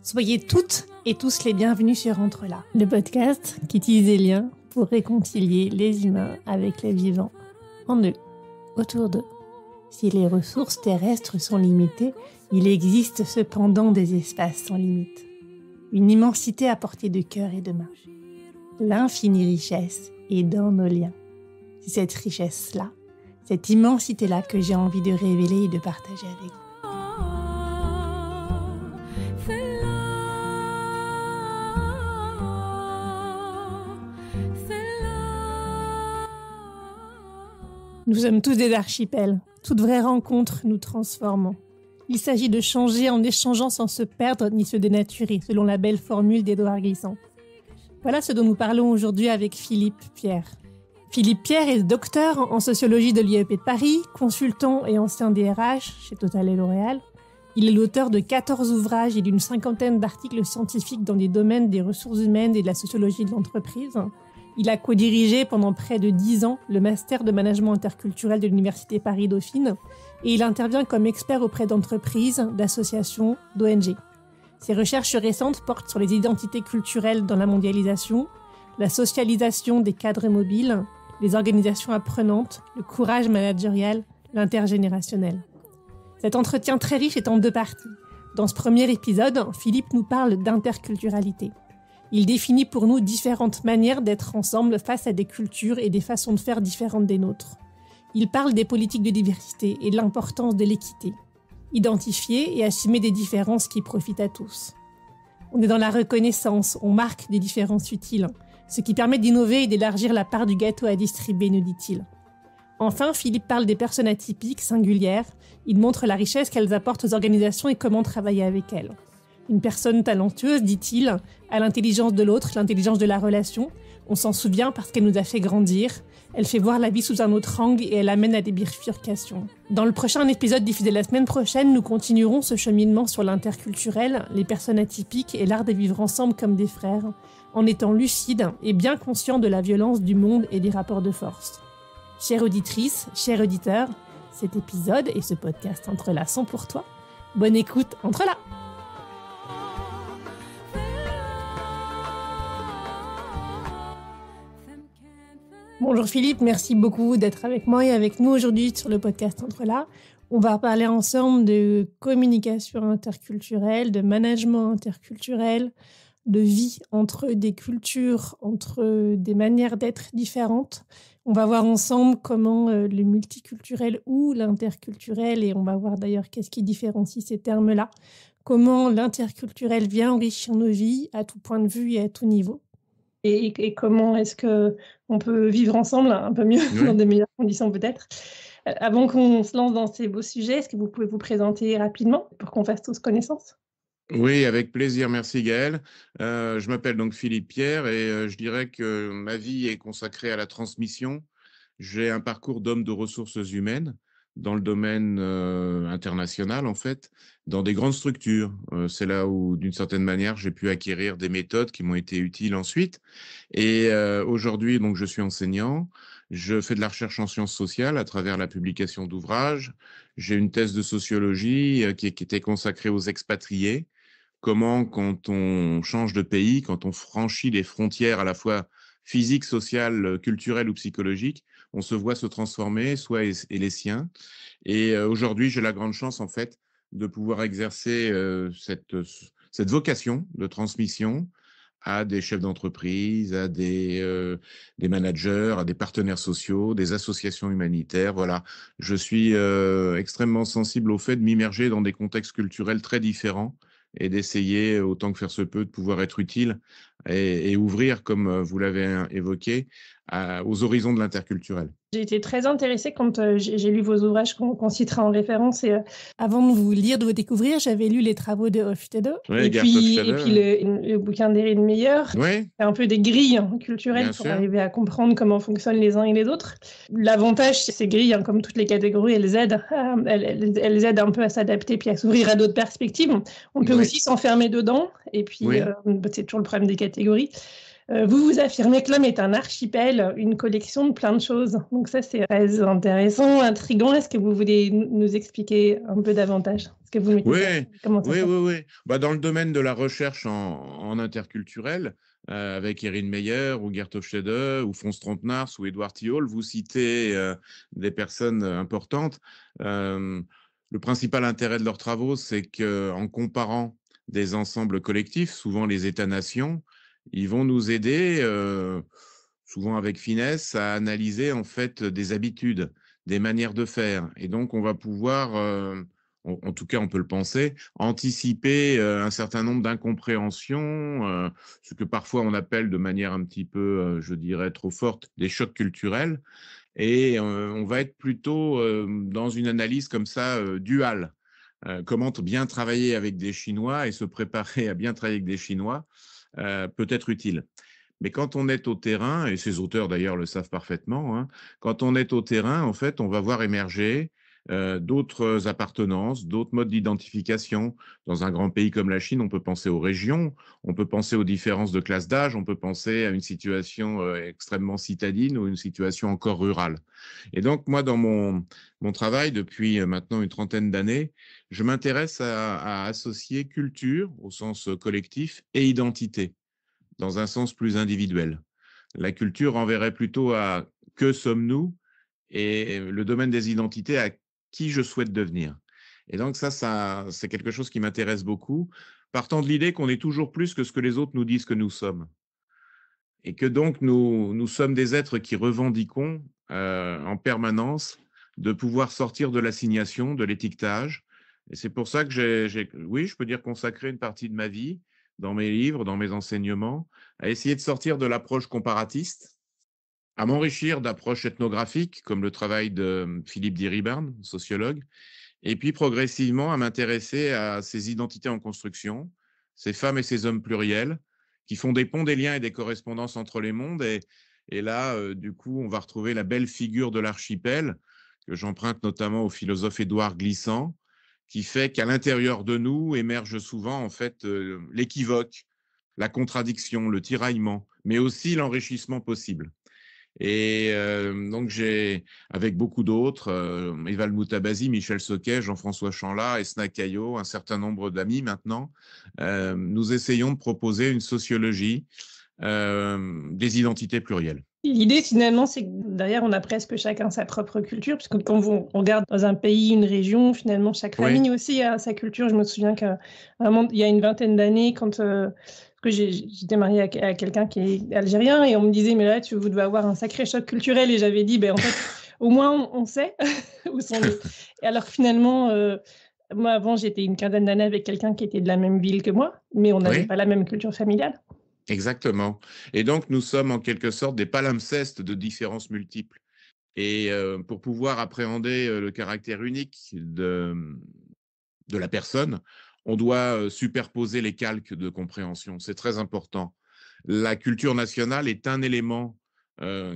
Soyez toutes et tous les bienvenus sur Entre là, le podcast qui utilise les liens pour réconcilier les humains avec les vivants, en eux, autour d'eux. Si les ressources terrestres sont limitées, il existe cependant des espaces sans limite. Une immensité à portée de cœur et de main. L'infinie richesse est dans nos liens. C'est cette richesse-là, cette immensité-là que j'ai envie de révéler et de partager avec vous. Nous sommes tous des archipels. Toute vraie rencontre nous transformant. Il s'agit de changer en échangeant sans se perdre ni se dénaturer, selon la belle formule d'Édouard Glissant. Voilà ce dont nous parlons aujourd'hui avec Philippe Pierre. Philippe Pierre est docteur en sociologie de l'IEP de Paris, consultant et ancien DRH chez Total et L'Oréal. Il est l'auteur de 14 ouvrages et d'une 50aine d'articles scientifiques dans des domaines des ressources humaines et de la sociologie de l'entreprise. Il a co-dirigé pendant près de 10 ans le master de management interculturel de l'Université Paris-Dauphine et il intervient comme expert auprès d'entreprises, d'associations, d'ONG. Ses recherches récentes portent sur les identités culturelles dans la mondialisation, la socialisation des cadres mobiles, les organisations apprenantes, le courage managérial, l'intergénérationnel. Cet entretien très riche est en 2 parties. Dans ce premier épisode, Philippe nous parle d'interculturalité. Il définit pour nous différentes manières d'être ensemble face à des cultures et des façons de faire différentes des nôtres. Il parle des politiques de diversité et de l'importance de l'équité. Identifier et assumer des différences qui profitent à tous. On est dans la reconnaissance, on marque des différences utiles, ce qui permet d'innover et d'élargir la part du gâteau à distribuer, nous dit-il. Enfin, Philippe parle des personnes atypiques, singulières. Il montre la richesse qu'elles apportent aux organisations et comment travailler avec elles. Une personne talentueuse, dit-il, a l'intelligence de l'autre, l'intelligence de la relation. On s'en souvient parce qu'elle nous a fait grandir. Elle fait voir la vie sous un autre angle et elle amène à des bifurcations. Dans le prochain épisode diffusé la semaine prochaine, nous continuerons ce cheminement sur l'interculturel, les personnes atypiques et l'art de vivre ensemble comme des frères, en étant lucides et bien conscients de la violence du monde et des rapports de force. Chère auditrice, chers auditeurs, cet épisode et ce podcast Entre là sont pour toi. Bonne écoute, Entre là! Bonjour Philippe, merci beaucoup d'être avec moi et avec nous aujourd'hui sur le podcast Entre là. On va parler ensemble de communication interculturelle, de management interculturel, de vie entre des cultures, entre des manières d'être différentes. On va voir ensemble comment le multiculturel ou l'interculturel, et on va voir d'ailleurs qu'est-ce qui différencie ces termes-là, comment l'interculturel vient enrichir nos vies à tout point de vue et à tout niveau. Et comment est-ce qu'on peut vivre ensemble un peu mieux, dans de meilleures conditions peut-être. Avant qu'on se lance dans ces beaux sujets, est-ce que vous pouvez vous présenter rapidement pour qu'on fasse tous connaissance ? Oui, avec plaisir. Merci Gaëlle. Je m'appelle donc Philippe Pierre et je dirais que ma vie est consacrée à la transmission. J'ai un parcours d'homme de ressources humaines dans le domaine international, en fait, dans des grandes structures. C'est là où, d'une certaine manière, j'ai pu acquérir des méthodes qui m'ont été utiles ensuite. Et aujourd'hui, donc, je suis enseignant. Je fais de la recherche en sciences sociales à travers la publication d'ouvrages. J'ai une thèse de sociologie qui était consacrée aux expatriés. Comment, quand on change de pays, quand on franchit les frontières à la fois physiques, sociales, culturelles ou psychologiques, on se voit se transformer, soi et les siens. Et aujourd'hui, j'ai la grande chance, en fait, de pouvoir exercer cette vocation de transmission à des chefs d'entreprise, à des managers, à des partenaires sociaux, des associations humanitaires. Voilà, je suis extrêmement sensible au fait de m'immerger dans des contextes culturels très différents et d'essayer, autant que faire se peut, de pouvoir être utile et ouvrir, comme vous l'avez évoqué, aux horizons de l'interculturel. J'ai été très intéressée quand j'ai lu vos ouvrages qu'on citera en référence. Et, avant de vous lire, de vous découvrir, j'avais lu les travaux de Hofstede. Oui, et puis le bouquin d'Erin Meyer. Oui. C'est un peu des grilles culturelles Bien pour sûr. arriver à comprendre comment fonctionnent les uns et les autres. L'avantage, c'est ces grilles, comme toutes les catégories, elles aident un peu à s'adapter puis à s'ouvrir à d'autres perspectives. On peut aussi s'enfermer dedans. Et puis, c'est toujours le problème des catégories. Vous vous affirmez que l'homme est un archipel, une collection de plein de choses. Donc ça, c'est très intéressant, intriguant. Est-ce que vous voulez nous expliquer un peu davantage ce que vous mettez Oui, ça, comment ça oui, se passe? oui, oui. Bah, dans le domaine de la recherche en interculturel, avec Erin Meyer ou Gert Hofstede ou Fons Trompnars ou Edward Thiol, vous citez des personnes importantes. Le principal intérêt de leurs travaux, c'est qu'en comparant des ensembles collectifs, souvent les États-nations, ils vont nous aider, souvent avec finesse, à analyser en fait des habitudes, des manières de faire. Et donc, on va pouvoir en tout cas, on peut le penser, anticiper un certain nombre d'incompréhensions, ce que parfois on appelle de manière un petit peu, je dirais, trop forte, des chocs culturels. Et on va être plutôt dans une analyse comme ça, duale. Comment bien travailler avec des Chinois et se préparer à bien travailler avec des Chinois peut être utile. Mais quand on est au terrain, et ces auteurs d'ailleurs le savent parfaitement, hein, quand on est au terrain, en fait, on va voir émerger d'autres appartenances, d'autres modes d'identification. Dans un grand pays comme la Chine, on peut penser aux régions, on peut penser aux différences de classe d'âge, on peut penser à une situation extrêmement citadine ou une situation encore rurale. Et donc, moi, dans mon travail, depuis maintenant une trentaine d'années, je m'intéresse à associer culture, au sens collectif, et identité dans un sens plus individuel. La culture renverrait plutôt à que sommes-nous et le domaine des identités à qui je souhaite devenir. Et donc ça c'est quelque chose qui m'intéresse beaucoup, partant de l'idée qu'on est toujours plus que ce que les autres nous disent que nous sommes. Et que donc nous sommes des êtres qui revendiquons en permanence de pouvoir sortir de l'assignation, de l'étiquetage. Et c'est pour ça que oui, je peux dire consacré une partie de ma vie, dans mes livres, dans mes enseignements, à essayer de sortir de l'approche comparatiste, à m'enrichir d'approches ethnographiques, comme le travail de Philippe Diribarne, sociologue, et puis progressivement à m'intéresser à ces identités en construction, ces femmes et ces hommes pluriels, qui font des ponts, des liens et des correspondances entre les mondes. Et là, du coup, on va retrouver la belle figure de l'archipel, que j'emprunte notamment au philosophe Édouard Glissant, qui fait qu'à l'intérieur de nous émerge souvent en fait l'équivoque, la contradiction, le tiraillement, mais aussi l'enrichissement possible. Et donc, avec beaucoup d'autres, Eval Moutabazi, Michel Soquet, Jean-François Chanlat, Esna Caillot, un certain nombre d'amis maintenant, nous essayons de proposer une sociologie des identités plurielles. L'idée, finalement, c'est que derrière, on a presque chacun sa propre culture, parce que quand on regarde dans un pays, une région, finalement, chaque Oui, famille aussi a sa culture. Je me souviens qu'il y a une vingtaine d'années, quand que j'étais mariée à quelqu'un qui est algérien, et on me disait, mais là, vous devez avoir un sacré choc culturel. Et j'avais dit, ben, en fait, au moins, on sait où sont les... Et alors que finalement, moi, avant, j'étais une quinzaine d'années avec quelqu'un qui était de la même ville que moi, mais on n'avait oui, pas la même culture familiale. exactement. Et donc, nous sommes en quelque sorte des palimpsestes de différences multiples. Et pour pouvoir appréhender le caractère unique de la personne, on doit superposer les calques de compréhension. C'est très important. La culture nationale est un élément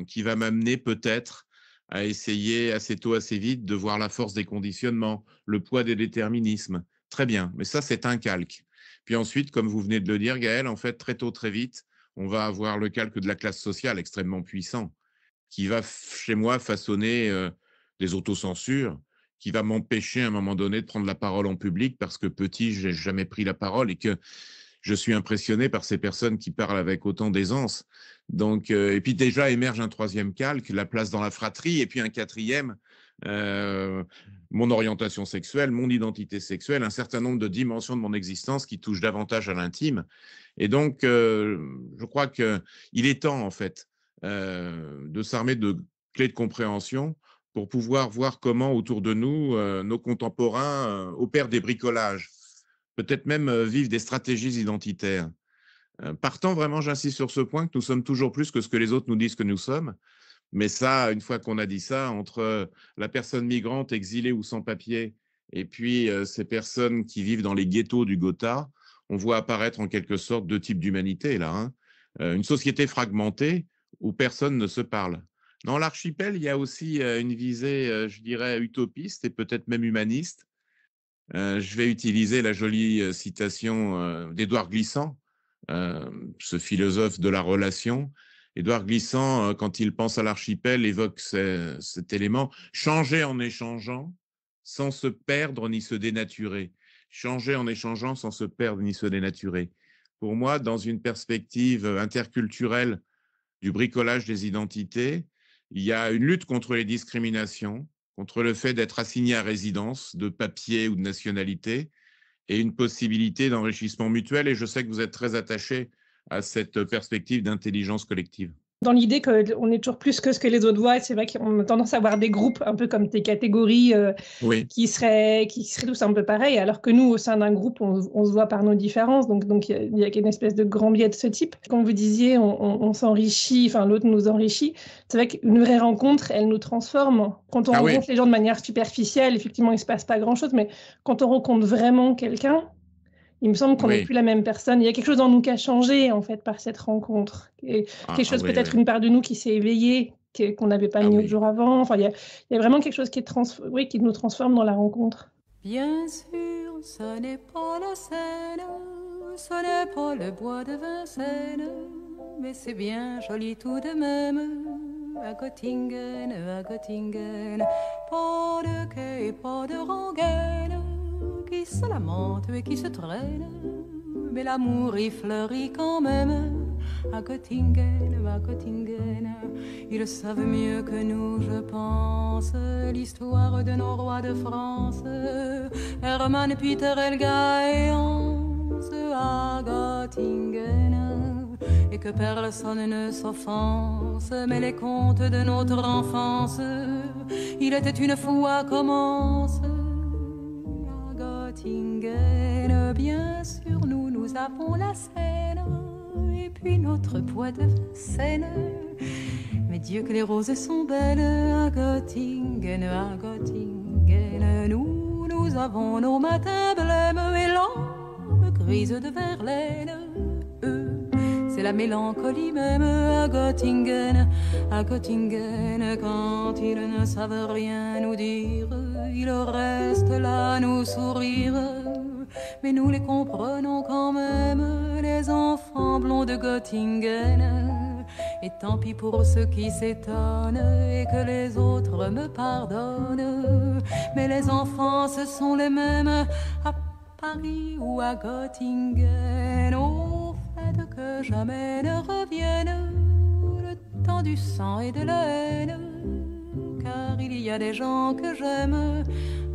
qui va m'amener peut-être à essayer assez tôt, assez vite de voir la force des conditionnements, le poids des déterminismes. Très bien, mais ça, c'est un calque. Puis ensuite, comme vous venez de le dire, Gaël, en fait, très tôt, très vite, on va avoir le calque de la classe sociale extrêmement puissant qui va chez moi façonner des autocensures, qui va m'empêcher à un moment donné de prendre la parole en public parce que petit, j'ai jamais pris la parole et que je suis impressionné par ces personnes qui parlent avec autant d'aisance. Donc, et puis déjà émerge un troisième calque, la place dans la fratrie, et puis un quatrième, euh, mon orientation sexuelle, mon identité sexuelle, un certain nombre de dimensions de mon existence qui touchent davantage à l'intime. Et donc, je crois qu'il est temps, en fait, de s'armer de clés de compréhension pour pouvoir voir comment, autour de nous, nos contemporains opèrent des bricolages, peut-être même vivent des stratégies identitaires. Partant, vraiment, j'insiste sur ce point, que nous sommes toujours plus que ce que les autres nous disent que nous sommes. Mais ça, une fois qu'on a dit ça, entre la personne migrante, exilée ou sans papier, et puis ces personnes qui vivent dans les ghettos du Gotha, on voit apparaître en quelque sorte deux types d'humanité, là. Hein. Une société fragmentée où personne ne se parle. Dans l'archipel, il y a aussi une visée, je dirais, utopiste et peut-être même humaniste. Je vais utiliser la jolie citation d'Édouard Glissant, ce philosophe de la relation. Édouard Glissant, quand il pense à l'archipel, évoque cet élément, changer en échangeant sans se perdre ni se dénaturer. Changer en échangeant sans se perdre ni se dénaturer. Pour moi, dans une perspective interculturelle du bricolage des identités, il y a une lutte contre les discriminations, contre le fait d'être assigné à résidence, de papier ou de nationalité, et une possibilité d'enrichissement mutuel. Et je sais que vous êtes très attaché à cette perspective d'intelligence collective. Dans l'idée qu'on est toujours plus que ce que les autres voient, c'est vrai qu'on a tendance à avoir des groupes un peu comme des catégories Oui, qui seraient tous un peu pareils, alors que nous, au sein d'un groupe, on se voit par nos différences. Donc il y a une espèce de grand biais de ce type. Comme vous disiez, on s'enrichit, enfin l'autre nous enrichit. C'est vrai qu'une vraie rencontre, elle nous transforme. Quand on ah oui, rencontre les gens de manière superficielle, effectivement, il ne se passe pas grand-chose, mais quand on rencontre vraiment quelqu'un, il me semble qu'on n'est oui. plus la même personne. Il y a quelque chose en nous qui a changé, en fait, par cette rencontre. Et quelque chose, Oui, peut-être oui. une part de nous qui s'est éveillée, qu'on n'avait pas Ah mis autre oui. jour avant. Enfin, il y a vraiment quelque chose oui, qui nous transforme dans la rencontre. Bien sûr, ce n'est pas la Seine, ce n'est pas le bois de Vincennes, mais c'est bien joli tout de même, à Göttingen, à Göttingen. Pas de quai, pas de rengaine, qui se lamente et qui se traîne, mais l'amour y fleurit quand même, à Göttingen, à Göttingen. Ils savent mieux que nous, je pense, l'histoire de nos rois de France, Hermann, Peter, Helga et Hans, à Göttingen. Et que personne ne s'offense, mais les contes de notre enfance, il était une fois commence, à Göttingen. Bien sûr, nous avons la Seine, et puis notre bois de Vincennes. Mais Dieu que les roses sont belles, à Göttingen, à Göttingen. Nous avons nos matins blêmes et l'âme grise de Verlaine. C'est la mélancolie même, à Göttingen, à Göttingen. Quand ils ne savent rien nous dire, ils restent là nous sourire. Mais nous les comprenons quand même, les enfants blonds de Göttingen. Et tant pis pour ceux qui s'étonnent et que les autres me pardonnent. Mais les enfants, ce sont les mêmes à Paris ou à Göttingen. Au fait que jamais ne revienne le temps du sang et de la haine. Car il y a des gens que j'aime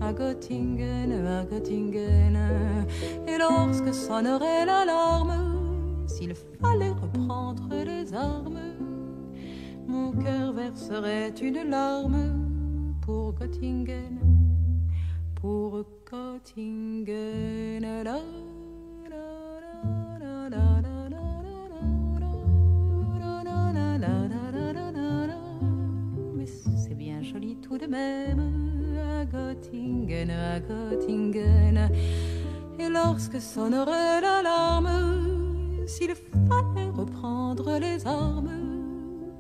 à Göttingen, à Göttingen. Et lorsque sonnerait l'alarme, s'il fallait reprendre les armes, mon cœur verserait une larme pour Göttingen, pour Göttingen. La, la, la, la, la, la, la, la, la. Mais c'est bien joli tout de même, à Göttingen, à Göttingen. Et lorsque sonnerait l'alarme, s'il fallait reprendre les armes,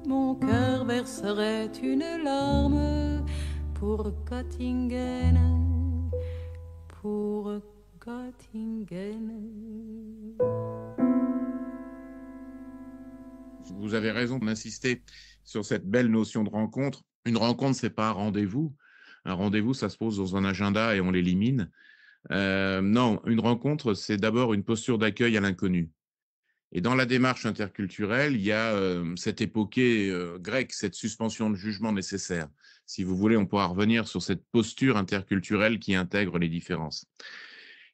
mon cœur verserait une larme pour Göttingen, pour Göttingen. Vous avez raison d'insister sur cette belle notion de rencontre. Une rencontre, ce n'est pas un rendez-vous. Un rendez-vous, ça se pose dans un agenda et on l'élimine. Non, une rencontre, c'est d'abord une posture d'accueil à l'inconnu. Et dans la démarche interculturelle, il y a cette époquée grecque, cette suspension de jugement nécessaire. Si vous voulez, on pourra revenir sur cette posture interculturelle qui intègre les différences.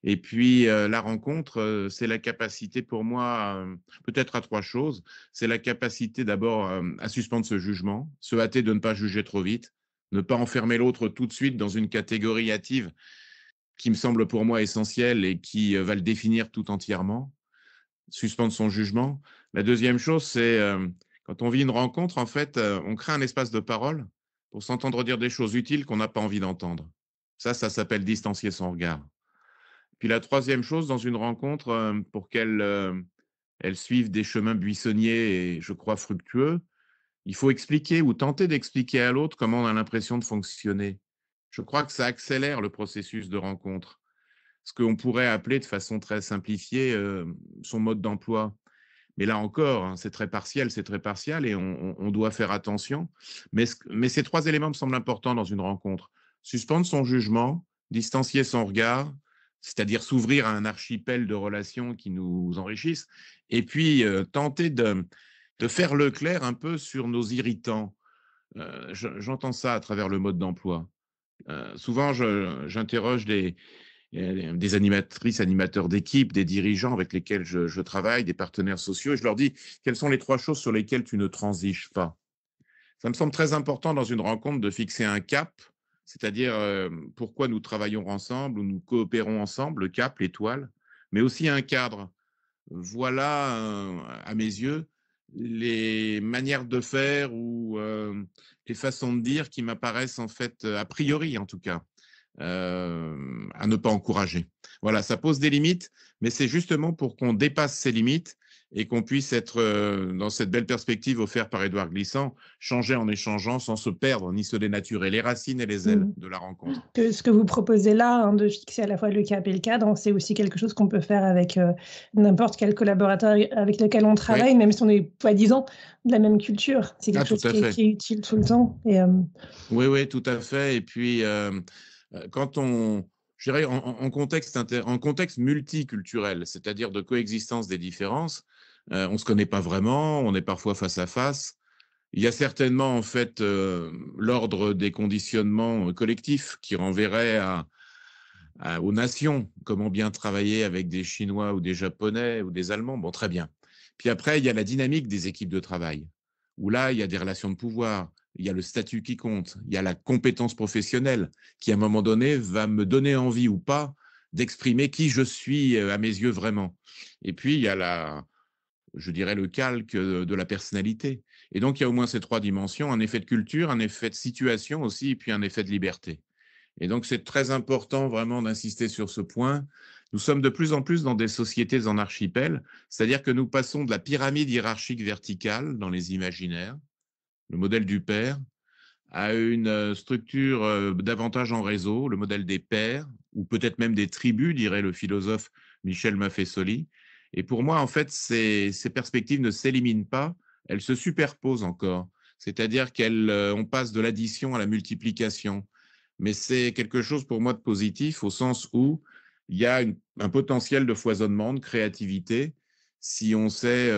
Et puis, la rencontre, c'est la capacité pour moi, peut-être à trois choses. C'est la capacité d'abord à suspendre ce jugement, se hâter de ne pas juger trop vite, ne pas enfermer l'autre tout de suite dans une catégorie hâtive qui me semble pour moi essentielle et qui va le définir tout entièrement, suspendre son jugement. La deuxième chose, c'est quand on vit une rencontre, en fait, on crée un espace de parole pour s'entendre dire des choses utiles qu'on n'a pas envie d'entendre. Ça s'appelle distancier son regard. Puis la troisième chose, dans une rencontre, pour qu'elle suive des chemins buissonniers et, je crois, fructueux, il faut expliquer ou tenter d'expliquer à l'autre comment on a l'impression de fonctionner. Je crois que ça accélère le processus de rencontre. Ce qu'on pourrait appeler de façon très simplifiée son mode d'emploi. Mais là encore, hein, c'est très partiel et on doit faire attention. Mais ces 3 éléments me semblent importants dans une rencontre. Suspendre son jugement, distancier son regard, c'est-à-dire s'ouvrir à un archipel de relations qui nous enrichissent, et puis tenter de faire le clair un peu sur nos irritants. J'entends ça à travers le mode d'emploi. Souvent, j'interroge des animatrices, animateurs d'équipe, des dirigeants avec lesquels je travaille, des partenaires sociaux, et je leur dis, quelles sont les 3 choses sur lesquelles tu ne transiges pas? Ça me semble très important dans une rencontre de fixer un cap, c'est-à-dire pourquoi nous travaillons ensemble ou nous coopérons ensemble, le cap, l'étoile, mais aussi un cadre. Voilà, à mes yeux, les manières de faire ou les façons de dire qui m'apparaissent en fait, a priori en tout cas, à ne pas encourager. Voilà, ça pose des limites, mais c'est justement pour qu'on dépasse ces limites et qu'on puisse être dans cette belle perspective offerte par Édouard Glissant, changer en échangeant sans se perdre ni se dénaturer, les racines et les ailes de la rencontre. Ce que vous proposez là, hein, de fixer à la fois le cap et le cadre, c'est aussi quelque chose qu'on peut faire avec n'importe quel collaborateur avec lequel on travaille, oui. Même si on est soi-disant de la même culture. C'est quelque chose qui est utile tout le temps. Et, Oui, tout à fait. Et puis, quand je dirais en contexte multiculturel, c'est-à-dire de coexistence des différences, on ne se connaît pas vraiment, on est parfois face à face. Il y a certainement en fait l'ordre des conditionnements collectifs qui renverrait aux nations, comment bien travailler avec des Chinois ou des Japonais ou des Allemands, bon, très bien. Puis après, il y a la dynamique des équipes de travail, où là, il y a des relations de pouvoir, il y a le statut qui compte, il y a la compétence professionnelle qui, à un moment donné, va me donner envie ou pas d'exprimer qui je suis à mes yeux vraiment. Et puis, il y a je dirais, le calque de la personnalité. Et donc, il y a au moins ces 3 dimensions, un effet de culture, un effet de situation aussi, et puis un effet de liberté. Et donc, c'est très important vraiment d'insister sur ce point. Nous sommes de plus en plus dans des sociétés en archipel, c'est-à-dire que nous passons de la pyramide hiérarchique verticale dans les imaginaires, le modèle du père, à une structure davantage en réseau, le modèle des pairs, ou peut-être même des tribus, dirait le philosophe Michel Maffesoli. Et pour moi, en fait, ces perspectives ne s'éliminent pas, elles se superposent encore. C'est-à-dire qu'on passe de l'addition à la multiplication. Mais c'est quelque chose pour moi de positif au sens où il y a un potentiel de foisonnement, de créativité, si on sait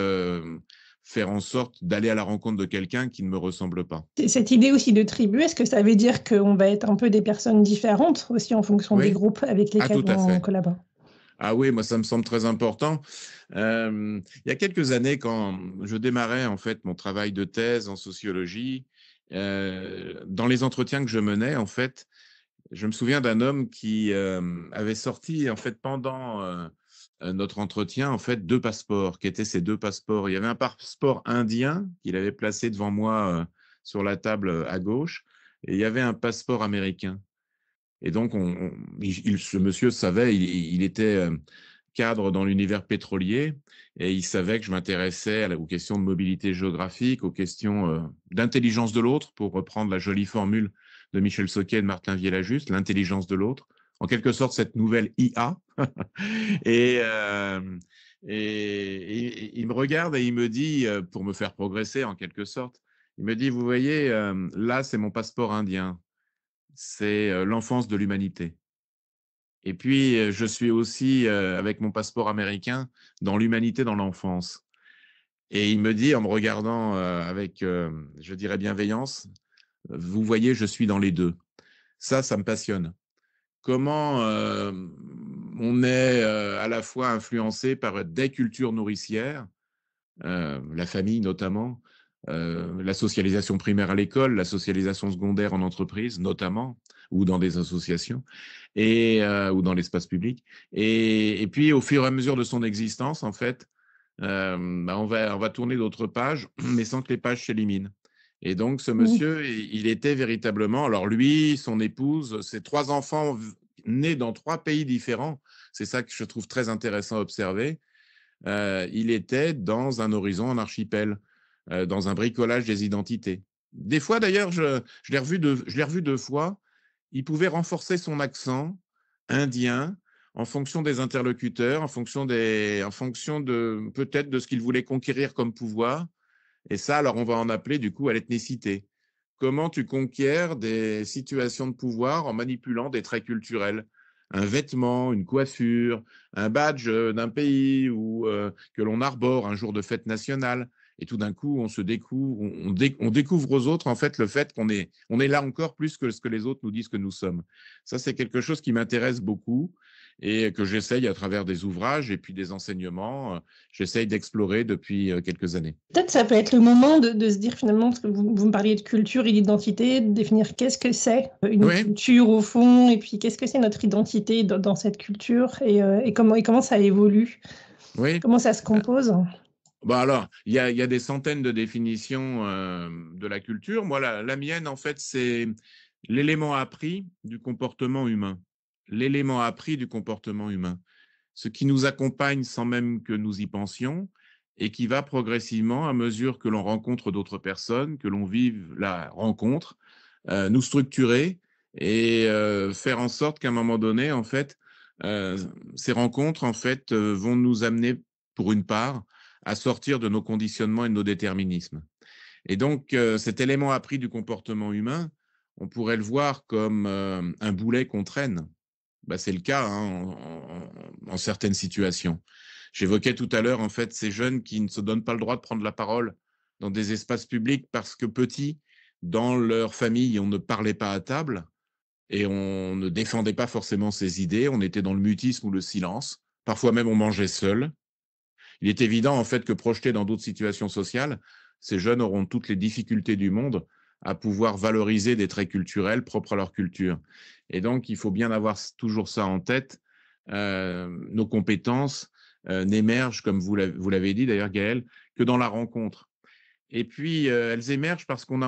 faire en sorte d'aller à la rencontre de quelqu'un qui ne me ressemble pas. Cette idée aussi de tribu, est-ce que ça veut dire qu'on va être un peu des personnes différentes aussi en fonction des groupes avec lesquels on collabore? Ah oui, moi, ça me semble très important. Il y a quelques années, quand je démarrais en fait mon travail de thèse en sociologie, dans les entretiens que je menais, en fait, je me souviens d'un homme qui avait sorti en fait pendant notre entretien en fait 2 passeports. Qui étaient ces 2 passeports? Il y avait un passeport indien qu'il avait placé devant moi sur la table à gauche, et il y avait un passeport américain. Et donc, ce monsieur savait, il était cadre dans l'univers pétrolier, et il savait que je m'intéressais aux questions de mobilité géographique, aux questions d'intelligence de l'autre, pour reprendre la jolie formule de Michel Soquet et de Martin Villajuste, l'intelligence de l'autre, en quelque sorte cette nouvelle IA. et il me regarde et il me dit, pour me faire progresser en quelque sorte, il me dit, vous voyez, là, c'est mon passeport indien. C'est l'enfance de l'humanité. Et puis, je suis aussi, avec mon passeport américain, dans l'humanité dans l'enfance. Et il me dit, en me regardant avec, je dirais, bienveillance, vous voyez, je suis dans les 2. Ça me passionne. Comment on est à la fois influencé par des cultures nourricières, la famille notamment, la socialisation primaire à l'école, la socialisation secondaire en entreprise notamment, ou dans des associations, ou dans l'espace public. Et puis, au fur et à mesure de son existence, en fait, on va tourner d'autres pages, mais sans que les pages s'éliminent. Et donc, ce monsieur, il était véritablement, alors lui, son épouse, ses 3 enfants nés dans 3 pays différents, c'est ça que je trouve très intéressant à observer, il était dans un horizon en archipel, dans un bricolage des identités. Des fois, d'ailleurs, je l'ai revu 2 fois, il pouvait renforcer son accent indien en fonction des interlocuteurs, en fonction de peut-être de ce qu'ils voulaient conquérir comme pouvoir. Et ça, alors on va en appeler du coup à l'ethnicité. Comment tu conquiers des situations de pouvoir en manipulant des traits culturels? Un vêtement, une coiffure, un badge d'un pays ou que l'on arbore un jour de fête nationale. Et tout d'un coup, on découvre aux autres en fait le fait on est là encore plus que ce que les autres nous disent que nous sommes. Ça, c'est quelque chose qui m'intéresse beaucoup et que j'essaye à travers des ouvrages et puis des enseignements, j'essaye d'explorer depuis quelques années. Peut-être ça peut être le moment de se dire finalement, parce que vous me parliez de culture et d'identité, de définir qu'est-ce que c'est une culture au fond, et puis qu'est-ce que c'est notre identité dans cette culture, et comment ça évolue, comment ça se compose. Bon alors, il y a des centaines de définitions de la culture. Moi, la mienne, en fait, c'est l'élément appris du comportement humain. L'élément appris du comportement humain. Ce qui nous accompagne sans même que nous y pensions et qui va progressivement, à mesure que l'on rencontre d'autres personnes, que l'on vive la rencontre, nous structurer et faire en sorte qu'à un moment donné, en fait, ces rencontres, en fait, vont nous amener, pour une part, à sortir de nos conditionnements et de nos déterminismes. Et donc, cet élément appris du comportement humain, on pourrait le voir comme un boulet qu'on traîne. Bah, c'est le cas hein, en certaines situations. J'évoquais tout à l'heure, en fait, ces jeunes qui ne se donnent pas le droit de prendre la parole dans des espaces publics parce que petits, dans leur famille, on ne parlait pas à table et on ne défendait pas forcément ses idées. On était dans le mutisme ou le silence. Parfois même, on mangeait seul. Il est évident, en fait, que projetés dans d'autres situations sociales, ces jeunes auront toutes les difficultés du monde à pouvoir valoriser des traits culturels propres à leur culture. Et donc, il faut bien avoir toujours ça en tête. Nos compétences n'émergent, comme vous l'avez dit d'ailleurs, Gaëlle, que dans la rencontre. Et puis, elles émergent parce qu'on a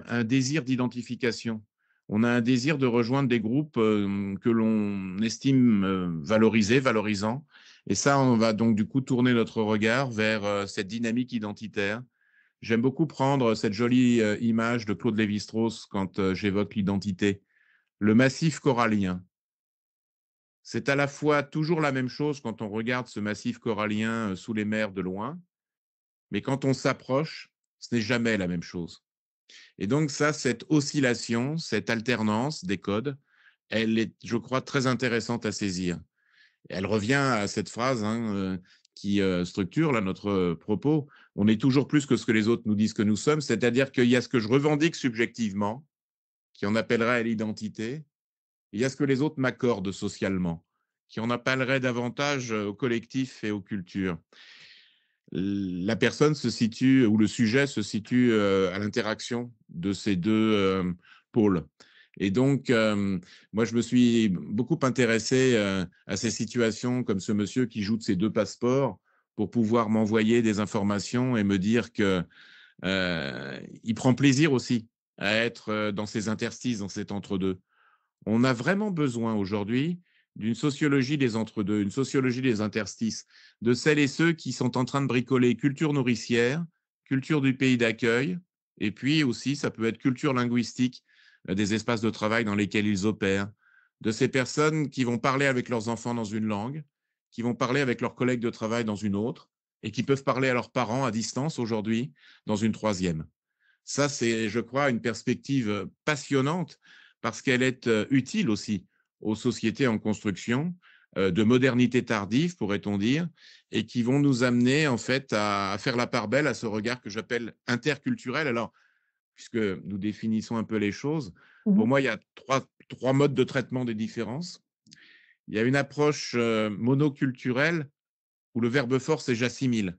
un désir d'identification. On a un désir de rejoindre des groupes que l'on estime valorisants. Et ça, on va donc du coup tourner notre regard vers cette dynamique identitaire. J'aime beaucoup prendre cette jolie image de Claude Lévi-Strauss quand j'évoque l'identité. Le massif corallien. C'est à la fois toujours la même chose quand on regarde ce massif corallien sous les mers de loin, mais quand on s'approche, ce n'est jamais la même chose. Et donc ça, cette oscillation, cette alternance des codes, elle est, je crois, très intéressante à saisir. Et elle revient à cette phrase qui structure là, notre propos. On est toujours plus que ce que les autres nous disent que nous sommes, c'est-à-dire qu'il y a ce que je revendique subjectivement, qui en appellerait à l'identité, et il y a ce que les autres m'accordent socialement, qui en appellerait davantage au collectif et aux cultures. La personne se situe, ou le sujet se situe à l'interaction de ces deux pôles. Et donc, moi, je me suis beaucoup intéressé à ces situations comme ce monsieur qui joue de ses deux passeports pour pouvoir m'envoyer des informations et me dire qu'il prend plaisir aussi à être dans ces interstices, dans cet entre-deux. On a vraiment besoin aujourd'hui d'une sociologie des entre-deux, une sociologie des interstices, de celles et ceux qui sont en train de bricoler culture nourricière, culture du pays d'accueil, et puis aussi, ça peut être culture linguistique des espaces de travail dans lesquels ils opèrent, de ces personnes qui vont parler avec leurs enfants dans une langue, qui vont parler avec leurs collègues de travail dans une autre, et qui peuvent parler à leurs parents à distance aujourd'hui dans une troisième. Ça, c'est, je crois, une perspective passionnante parce qu'elle est utile aussi aux sociétés en construction, de modernité tardive, pourrait-on dire, et qui vont nous amener en fait à faire la part belle à ce regard que j'appelle interculturel. Alors, puisque nous définissons un peu les choses, pour moi, il y a trois modes de traitement des différences. Il y a une approche monoculturelle où le verbe fort, c'est j'assimile.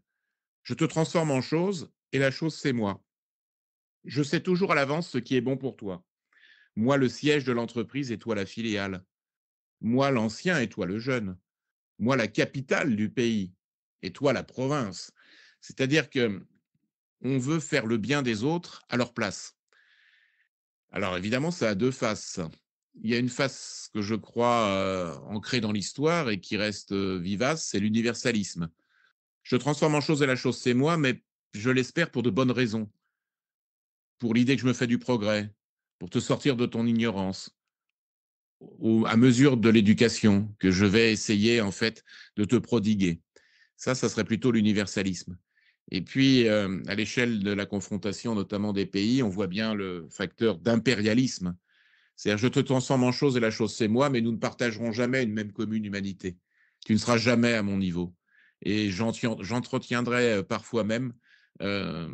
Je te transforme en chose et la chose, c'est moi. Je sais toujours à l'avance ce qui est bon pour toi. Moi, le siège de l'entreprise et toi, la filiale. Moi, l'ancien et toi, le jeune. Moi, la capitale du pays et toi, la province. C'est-à-dire que on veut faire le bien des autres à leur place. Alors, évidemment, ça a deux faces. Il y a une face que je crois ancrée dans l'histoire et qui reste vivace, c'est l'universalisme. Je transforme en chose et la chose, c'est moi, mais je l'espère pour de bonnes raisons. Pour l'idée que je me fais du progrès, pour te sortir de ton ignorance, à mesure de l'éducation que je vais essayer en fait de te prodiguer. Ça serait plutôt l'universalisme. Et puis, à l'échelle de la confrontation, notamment des pays, on voit bien le facteur d'impérialisme. C'est-à-dire, je te transforme en chose et la chose, c'est moi, mais nous ne partagerons jamais une même commune humanité. Tu ne seras jamais à mon niveau. Et j'entretiendrai parfois même euh,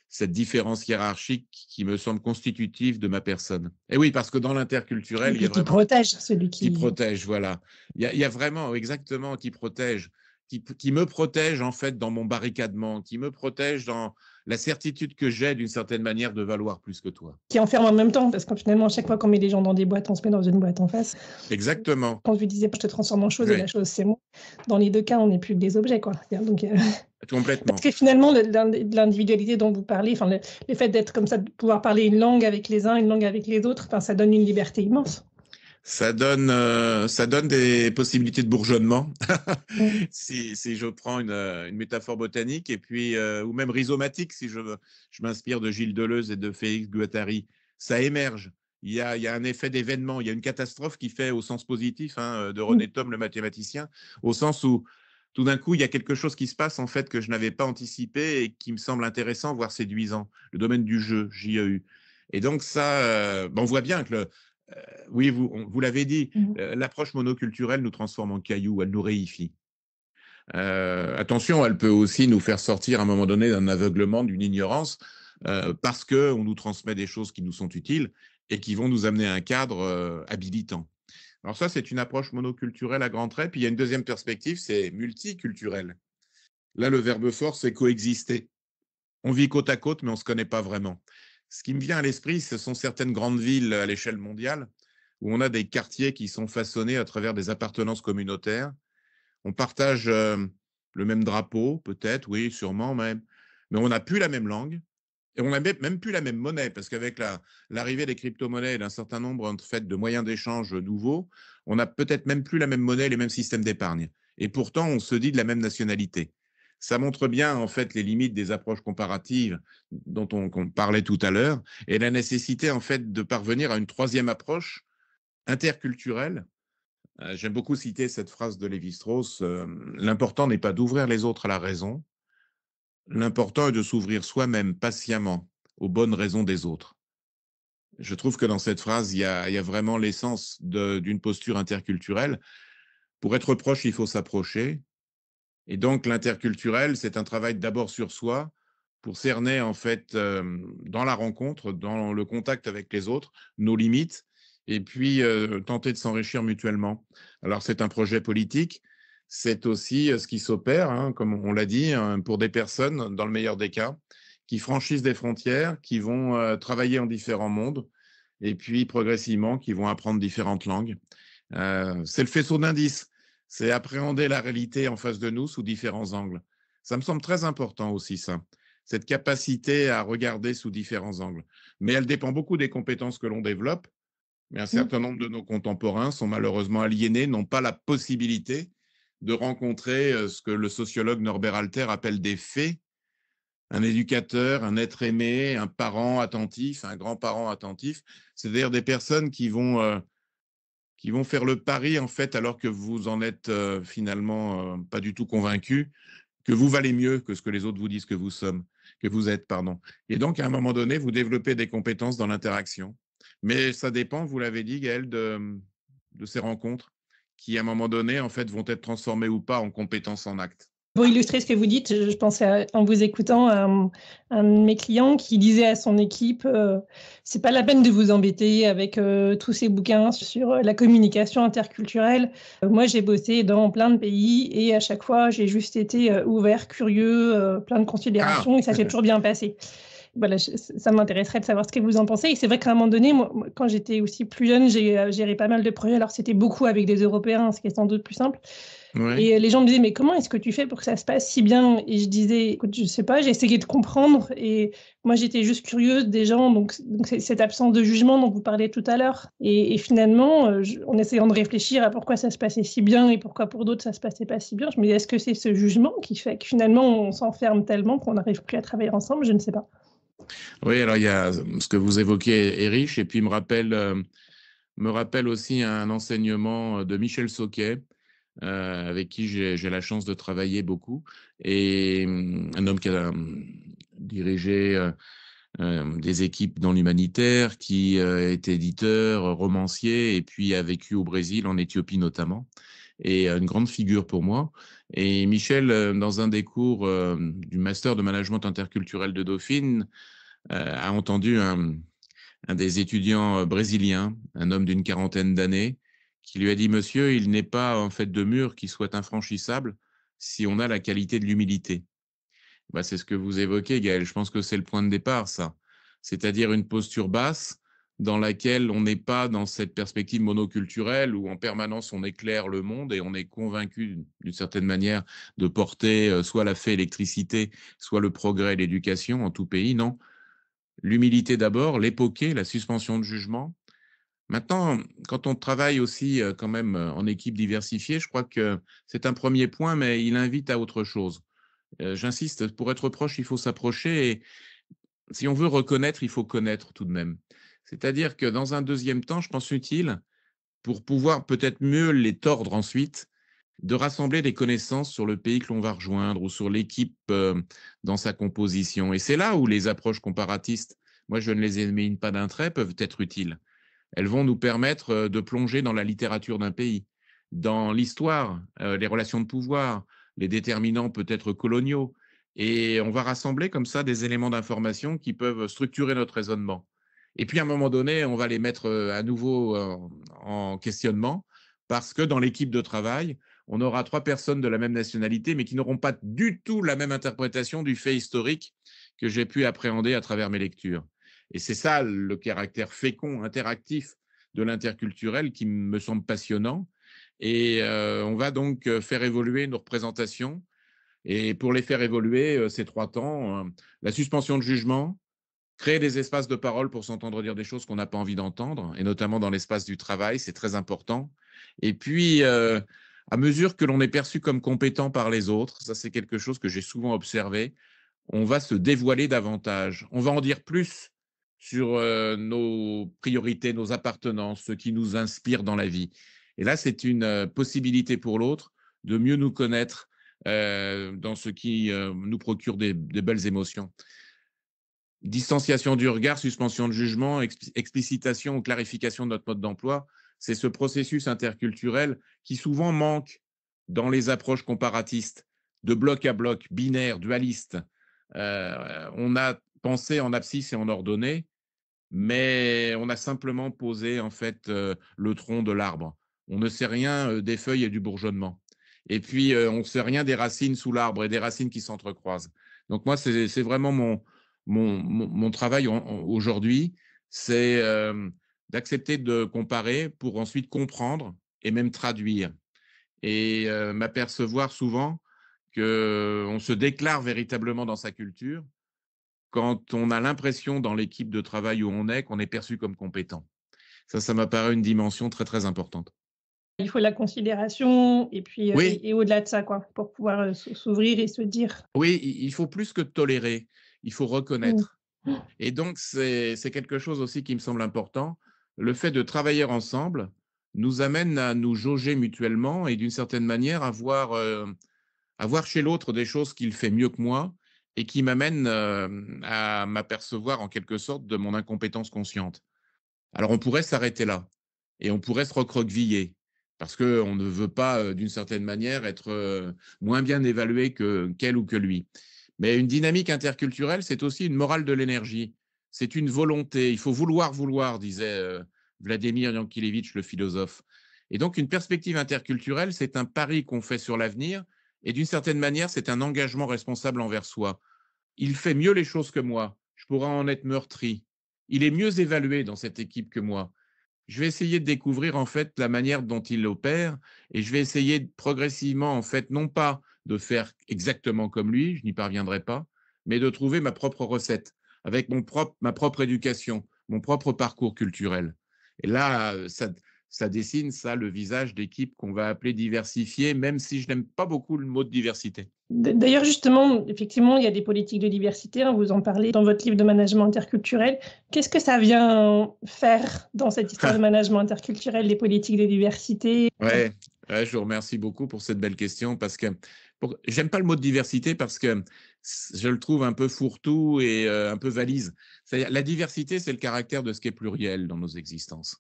cette différence hiérarchique qui me semble constitutive de ma personne. Et oui, parce que dans l'interculturel, il y a qui vraiment… protège celui Qui protège, voilà. Il y a vraiment, exactement, qui protège, qui me protège en fait dans mon barricadement, qui me protège dans la certitude que j'ai d'une certaine manière de valoir plus que toi. Qui enferme en même temps, parce que finalement, à chaque fois qu'on met les gens dans des boîtes, on se met dans une boîte en face. Exactement. Quand je disais, je te transforme en chose et la chose, c'est moi. Dans les deux cas, on n'est plus que des objets, quoi. Donc, complètement. Parce que finalement, l'individualité dont vous parlez, enfin, le fait d'être comme ça, de pouvoir parler une langue avec les uns, une langue avec les autres, enfin, ça donne une liberté immense. Ça donne des possibilités de bourgeonnement, si je prends une métaphore botanique, et puis, ou même rhizomatique, si je m'inspire de Gilles Deleuze et de Félix Guattari. Ça émerge. Il y a un effet d'événement, il y a une catastrophe qui fait au sens positif, de René Thom, le mathématicien, au sens où tout d'un coup, il y a quelque chose qui se passe en fait que je n'avais pas anticipé et qui me semble intéressant, voire séduisant, le domaine du jeu, JEU. Et donc ça, on voit bien que oui, vous l'avez dit, l'approche monoculturelle nous transforme en cailloux, elle nous réifie. Attention, elle peut aussi nous faire sortir à un moment donné d'un aveuglement, d'une ignorance, parce qu'on nous transmet des choses qui nous sont utiles et qui vont nous amener à un cadre habilitant. Alors ça, c'est une approche monoculturelle à grands traits. Puis il y a une deuxième perspective, c'est multiculturelle. Là, le verbe fort, c'est coexister. On vit côte à côte, mais on ne se connaît pas vraiment. Ce qui me vient à l'esprit, ce sont certaines grandes villes à l'échelle mondiale où on a des quartiers qui sont façonnés à travers des appartenances communautaires. On partage le même drapeau, peut-être, oui, sûrement même, mais on n'a plus la même langue et on n'a même plus la même monnaie, parce qu'avec l'arrivée des crypto-monnaies et d'un certain nombre en fait, de moyens d'échange nouveaux, on n'a peut-être même plus la même monnaie, les mêmes systèmes d'épargne. Et pourtant, on se dit de la même nationalité. Ça montre bien en fait les limites des approches comparatives dont on parlait tout à l'heure, et la nécessité en fait de parvenir à une troisième approche interculturelle. J'aime beaucoup citer cette phrase de Lévi-Strauss, l'important n'est pas d'ouvrir les autres à la raison, l'important est de s'ouvrir soi-même patiemment aux bonnes raisons des autres. Je trouve que dans cette phrase, il y a vraiment l'essence d'une posture interculturelle. Pour être proche, il faut s'approcher. Et donc, l'interculturel, c'est un travail d'abord sur soi pour cerner, en fait, dans la rencontre, dans le contact avec les autres, nos limites, et puis tenter de s'enrichir mutuellement. Alors, c'est un projet politique, c'est aussi ce qui s'opère, comme on l'a dit, pour des personnes, dans le meilleur des cas, qui franchissent des frontières, qui vont travailler en différents mondes, et puis progressivement, qui vont apprendre différentes langues. C'est le faisceau d'indices. C'est appréhender la réalité en face de nous sous différents angles. Ça me semble très important aussi, ça, cette capacité à regarder sous différents angles. Mais elle dépend beaucoup des compétences que l'on développe. Mais un certain nombre de nos contemporains sont malheureusement aliénés, n'ont pas la possibilité de rencontrer ce que le sociologue Norbert Alter appelle des faits, un éducateur, un être aimé, un parent attentif, un grand-parent attentif, c'est-à-dire des personnes qui vont faire le pari, en fait, alors que vous en êtes finalement pas du tout convaincu, que vous valez mieux que ce que les autres vous disent que vous êtes, pardon. Et donc, à un moment donné, vous développez des compétences dans l'interaction. Mais ça dépend, vous l'avez dit, Gaëlle, de ces rencontres qui, à un moment donné, en fait, vont être transformées ou pas en compétences en actes. Pour illustrer ce que vous dites, je pensais en vous écoutant à un de mes clients qui disait à son équipe c'est pas la peine de vous embêter avec tous ces bouquins sur la communication interculturelle. Moi, j'ai bossé dans plein de pays et à chaque fois, j'ai juste été ouvert, curieux, plein de considérations et ça s'est toujours bien passé. Voilà, ça m'intéresserait de savoir ce que vous en pensez. Et c'est vrai qu'à un moment donné, moi, quand j'étais aussi plus jeune, j'ai géré pas mal de projets. Alors, c'était beaucoup avec des Européens, ce qui est sans doute plus simple. Ouais. Et les gens me disaient, mais comment est-ce que tu fais pour que ça se passe si bien? Et je disais, écoute, je sais pas, j'ai essayé de comprendre. Et moi, j'étais juste curieuse des gens. Donc c'est cette absence de jugement dont vous parliez tout à l'heure. Et finalement, en essayant de réfléchir à pourquoi ça se passait si bien et pourquoi pour d'autres ça se passait pas si bien, je me disais, est-ce que c'est ce jugement qui fait que finalement, on s'enferme tellement qu'on n'arrive plus à travailler ensemble? Je ne sais pas. Oui, alors il y a ce que vous évoquez est riche, et puis il me rappelle me rappelle aussi un enseignement de Michel Sauquet, avec qui j'ai la chance de travailler beaucoup, et un homme qui a dirigé des équipes dans l'humanitaire, qui est éditeur, romancier, et puis a vécu au Brésil, en Éthiopie notamment, et une grande figure pour moi. Et Michel, dans un des cours du master de management interculturel de Dauphine, a entendu un des étudiants brésiliens, un homme d'une quarantaine d'années, qui lui a dit: Monsieur, il n'est pas en fait de mur qui soit infranchissable si on a la qualité de l'humilité. Bah, c'est ce que vous évoquez, Gaël. Je pense que c'est le point de départ, ça. C'est-à-dire une posture basse dans laquelle on n'est pas dans cette perspective monoculturelle où en permanence on éclaire le monde et on est convaincu d'une certaine manière de porter soit la fait électricité, soit le progrès et l'éducation en tout pays. Non. L'humilité d'abord, l'époquer, la suspension de jugement. Maintenant, quand on travaille aussi quand même en équipe diversifiée, je crois que c'est un premier point, mais il invite à autre chose. J'insiste, pour être proche, il faut s'approcher, et si on veut reconnaître, il faut connaître tout de même. C'est-à-dire que dans un deuxième temps, je pense utile, pour pouvoir peut-être mieux les tordre ensuite, de rassembler des connaissances sur le pays que l'on va rejoindre ou sur l'équipe dans sa composition. Et c'est là où les approches comparatistes, moi je ne les élimine pas d'un trait, peuvent être utiles. Elles vont nous permettre de plonger dans la littérature d'un pays, dans l'histoire, les relations de pouvoir, les déterminants peut-être coloniaux. Et on va rassembler comme ça des éléments d'information qui peuvent structurer notre raisonnement. Et puis à un moment donné, on va les mettre à nouveau en questionnement, parce que dans l'équipe de travail, on aura 3 personnes de la même nationalité, mais qui n'auront pas du tout la même interprétation du fait historique que j'ai pu appréhender à travers mes lectures. Et c'est ça le caractère fécond, interactif de l'interculturel qui me semble passionnant. Et on va donc faire évoluer nos représentations. Et pour les faire évoluer, ces 3 temps, la suspension de jugement, créer des espaces de parole pour s'entendre dire des choses qu'on n'a pas envie d'entendre, et notamment dans l'espace du travail, c'est très important. Et puis, à mesure que l'on est perçu comme compétent par les autres, ça c'est quelque chose que j'ai souvent observé, on va se dévoiler davantage. On va en dire plus sur nos priorités, nos appartenances, ce qui nous inspire dans la vie. Et là, c'est une possibilité pour l'autre de mieux nous connaître dans ce qui nous procure des belles émotions. Distanciation du regard, suspension de jugement, explicitation ou clarification de notre mode d'emploi, c'est ce processus interculturel qui souvent manque dans les approches comparatistes, de bloc à bloc, binaire, dualiste. On a pensé en abscisse et en ordonnée, mais on a simplement posé en fait le tronc de l'arbre. On ne sait rien des feuilles et du bourgeonnement. Et puis, on ne sait rien des racines sous l'arbre et des racines qui s'entrecroisent. Donc moi, c'est vraiment mon travail aujourd'hui, c'est d'accepter de comparer pour ensuite comprendre et même traduire. Et m'apercevoir souvent qu'on se déclare véritablement dans sa culture quand on a l'impression dans l'équipe de travail où on est qu'on est perçu comme compétent. Ça m'apparaît une dimension très, très importante. Il faut la considération et puis Oui, et au-delà de ça, quoi, pour pouvoir s'ouvrir et se dire. oui, il faut plus que tolérer, il faut Mmh. reconnaître. Et donc, c'est quelque chose aussi qui me semble important. Le fait de travailler ensemble nous amène à nous jauger mutuellement et d'une certaine manière à voir chez l'autre des choses qu'il fait mieux que moi et qui m'amènent à m'apercevoir en quelque sorte de mon incompétence consciente. Alors on pourrait s'arrêter là et on pourrait se recroqueviller parce qu'on ne veut pas, d'une certaine manière, être moins bien évalué qu'elle ou que lui. Mais une dynamique interculturelle, c'est aussi une morale de l'énergie. C'est une volonté. Il faut vouloir, disait Vladimir Yankelevitch, le philosophe. Et donc, une perspective interculturelle, c'est un pari qu'on fait sur l'avenir et d'une certaine manière, c'est un engagement responsable envers soi. Il fait mieux les choses que moi. Je pourrais en être meurtri. Il est mieux évalué dans cette équipe que moi. Je vais essayer de découvrir en fait la manière dont il opère et je vais essayer progressivement en fait non pas de faire exactement comme lui, je n'y parviendrai pas, mais de trouver ma propre recette avec ma propre éducation, mon propre parcours culturel. Et là, ça dessine ça le visage d'équipes qu'on va appeler diversifiées, même si je n'aime pas beaucoup le mot de diversité. D'ailleurs, justement, effectivement, il y a des politiques de diversité, hein, vous en parlez dans votre livre de management interculturel. Qu'est-ce que ça vient faire dans cette histoire de management interculturel, les politiques de diversité? Ouais, je vous remercie beaucoup pour cette belle question, parce que j'aime pas le mot de diversité parce que je le trouve un peu fourre-tout et un peu valise. C'est-à-dire, la diversité, c'est le caractère de ce qui est pluriel dans nos existences.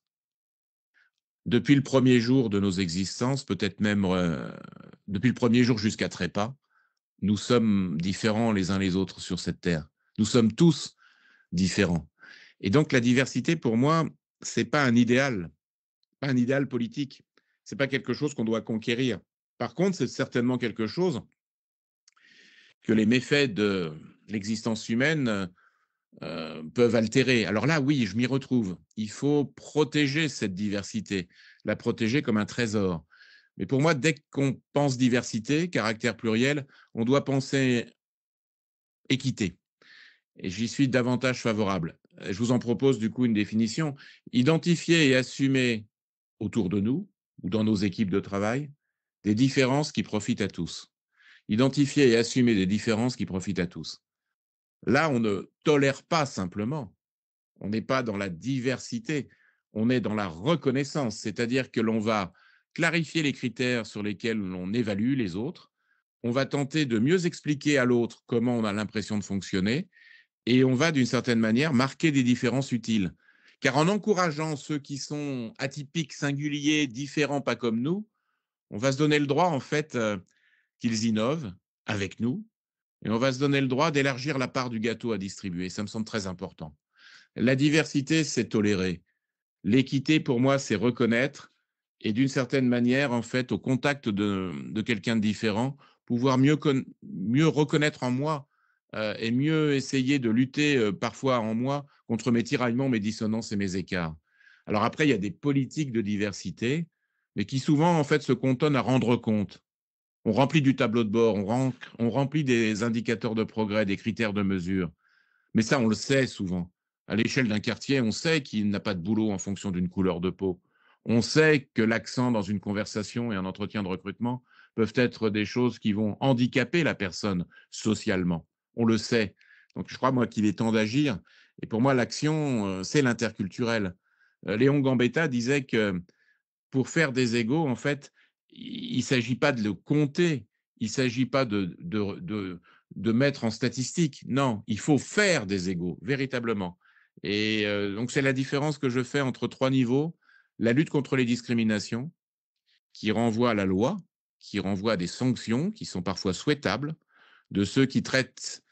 Depuis le premier jour de nos existences, peut-être même depuis le premier jour jusqu'à trépas, nous sommes différents les uns les autres sur cette terre. Nous sommes tous différents. Et donc, la diversité, pour moi, c'est pas un idéal politique. C'est pas quelque chose qu'on doit conquérir. Par contre, c'est certainement quelque chose que les méfaits de l'existence humaine peuvent altérer. Alors là, oui, je m'y retrouve. Il faut protéger cette diversité, la protéger comme un trésor. Mais pour moi, dès qu'on pense diversité, caractère pluriel, on doit penser équité. Et j'y suis davantage favorable. Je vous en propose du coup une définition. Identifier et assumer autour de nous ou dans nos équipes de travail des différences qui profitent à tous. Identifier et assumer des différences qui profitent à tous. Là, on ne tolère pas simplement. On n'est pas dans la diversité, on est dans la reconnaissance, c'est-à-dire que l'on va clarifier les critères sur lesquels on évalue les autres, on va tenter de mieux expliquer à l'autre comment on a l'impression de fonctionner, et on va d'une certaine manière marquer des différences utiles. Car en encourageant ceux qui sont atypiques, singuliers, différents, pas comme nous, on va se donner le droit en fait qu'ils innovent avec nous, et on va se donner le droit d'élargir la part du gâteau à distribuer. Ça me semble très important. La diversité, c'est tolérer. L'équité, pour moi, c'est reconnaître et d'une certaine manière, en fait, au contact de quelqu'un de différent, pouvoir mieux reconnaître en moi et mieux essayer de lutter parfois en moi contre mes tiraillements, mes dissonances et mes écarts. Alors après, il y a des politiques de diversité, mais qui souvent, en fait, se cantonnent à rendre compte. On remplit du tableau de bord, on remplit des indicateurs de progrès, des critères de mesure. Mais ça, on le sait souvent. À l'échelle d'un quartier, on sait qu'il n'a pas de boulot en fonction d'une couleur de peau. On sait que l'accent dans une conversation et un entretien de recrutement peuvent être des choses qui vont handicaper la personne socialement. On le sait. Donc, je crois, moi, qu'il est temps d'agir. Et pour moi, l'action, c'est l'interculturel. Léon Gambetta disait que pour faire des égaux, en fait, il ne s'agit pas de le compter, il ne s'agit pas de mettre en statistique. Non, il faut faire des égaux, véritablement. Et donc, c'est la différence que je fais entre trois niveaux. La lutte contre les discriminations, qui renvoie à la loi, qui renvoie à des sanctions qui sont parfois souhaitables, de ceux qui traitent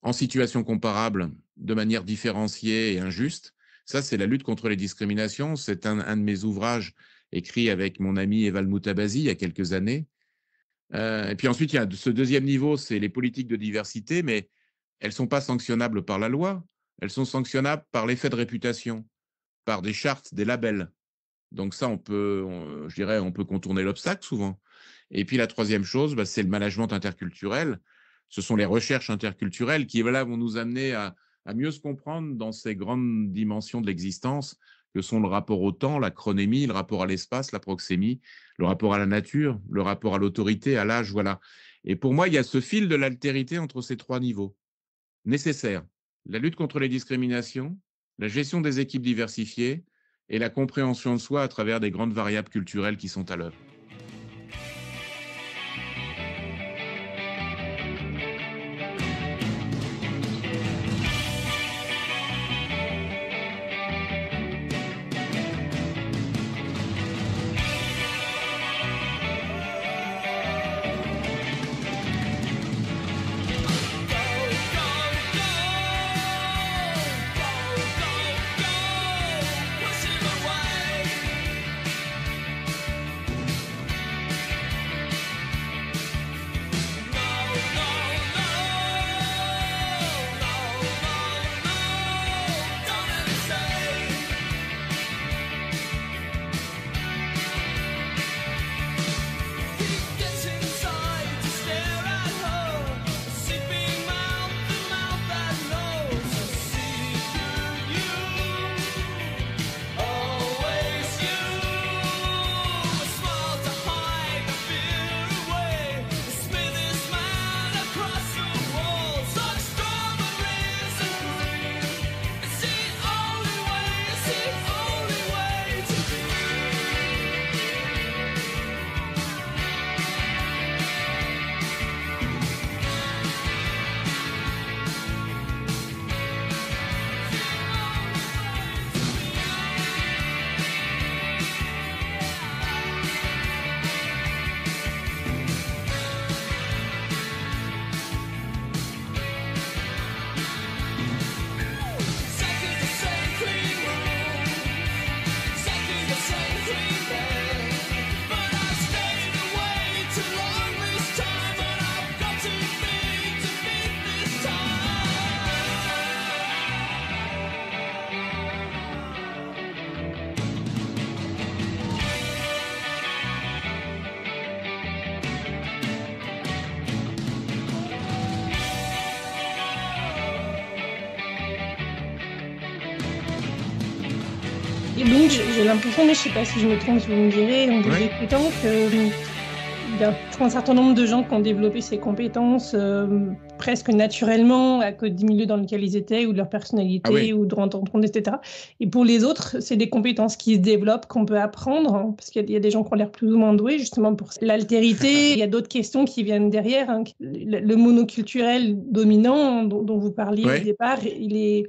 en situation comparable de manière différenciée et injuste. Ça, c'est la lutte contre les discriminations. C'est un de mes ouvrages écrit avec mon ami Eval Moutabazi il y a quelques années. Et puis ensuite, il y a ce deuxième niveau, c'est les politiques de diversité, mais elles ne sont pas sanctionnables par la loi, elles sont sanctionnables par l'effet de réputation, par des chartes, des labels. Donc ça, on peut contourner l'obstacle souvent. Et puis la troisième chose, c'est le management interculturel. Ce sont les recherches interculturelles qui là, vont nous amener à mieux se comprendre dans ces grandes dimensions de l'existence que sont le rapport au temps, la chronémie, le rapport à l'espace, la proxémie, le rapport à la nature, le rapport à l'autorité, à l'âge, voilà. Et pour moi, il y a ce fil de l'altérité entre ces trois niveaux nécessaires. La lutte contre les discriminations, la gestion des équipes diversifiées et la compréhension de soi à travers des grandes variables culturelles qui sont à l'œuvre. Donc j'ai l'impression, mais je ne sais pas si je me trompe, si vous me direz, en vous écoutant, qu'il y a un certain nombre de gens qui ont développé ces compétences presque naturellement à cause du milieu dans lequel ils étaient, ou de leur personnalité, ou de rencontres, etc. Et pour les autres, c'est des compétences qui se développent, qu'on peut apprendre, hein, parce qu'il y a des gens qui ont l'air plus ou moins doués, justement pour l'altérité. Il y a d'autres questions qui viennent derrière. Hein. Le monoculturel dominant dont vous parliez au départ, il est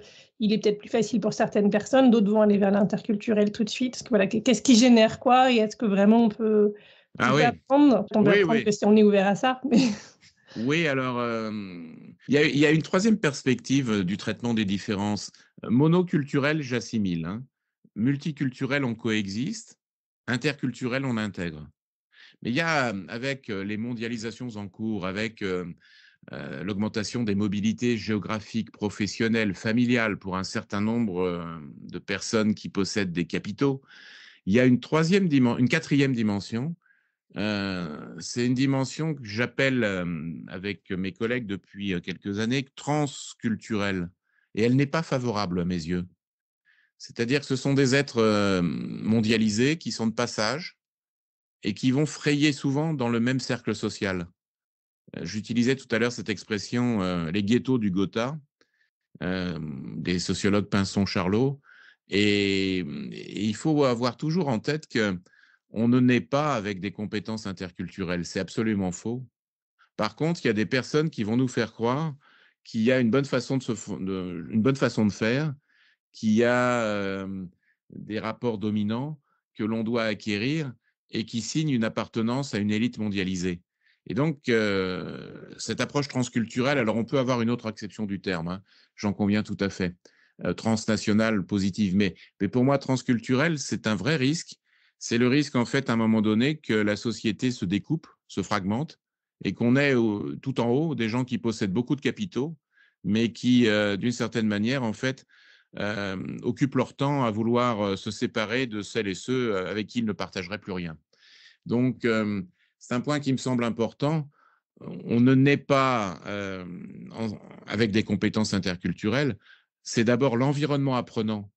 peut-être plus facile pour certaines personnes, d'autres vont aller vers l'interculturel tout de suite. Parce que, voilà, qu'est-ce qui génère quoi, et est-ce que vraiment on peut apprendre? On peut apprendre que si on est ouvert à ça. Mais... Oui, alors, il y a une troisième perspective du traitement des différences. Monoculturel, j'assimile. Hein. Multiculturel, on coexiste. Interculturel, on intègre. Mais il y a, avec les mondialisations en cours, avec l'augmentation des mobilités géographiques, professionnelles, familiales pour un certain nombre de personnes qui possèdent des capitaux, il y a une quatrième dimension. C'est une dimension que j'appelle, avec mes collègues depuis quelques années, transculturelle. Et elle n'est pas favorable à mes yeux. C'est-à-dire que ce sont des êtres mondialisés qui sont de passage et qui vont frayer souvent dans le même cercle social. J'utilisais tout à l'heure cette expression, les ghettos du Gotha, des sociologues Pinson-Charlot, et il faut avoir toujours en tête qu'on ne naît pas avec des compétences interculturelles. C'est absolument faux. Par contre, il y a des personnes qui vont nous faire croire qu'il y a une bonne façon de faire, qu'il y a des rapports dominants que l'on doit acquérir et qui signent une appartenance à une élite mondialisée. Et donc, cette approche transculturelle, alors on peut avoir une autre acception du terme, hein, j'en conviens tout à fait, transnationale, positive, mais pour moi, transculturelle, c'est un vrai risque. C'est le risque, en fait, à un moment donné, que la société se découpe, se fragmente, et qu'on ait tout en haut des gens qui possèdent beaucoup de capitaux, mais qui, d'une certaine manière, en fait, occupent leur temps à vouloir se séparer de celles et ceux avec qui ils ne partageraient plus rien. Donc, c'est un point qui me semble important. On ne naît pas avec des compétences interculturelles. C'est d'abord l'environnement apprenant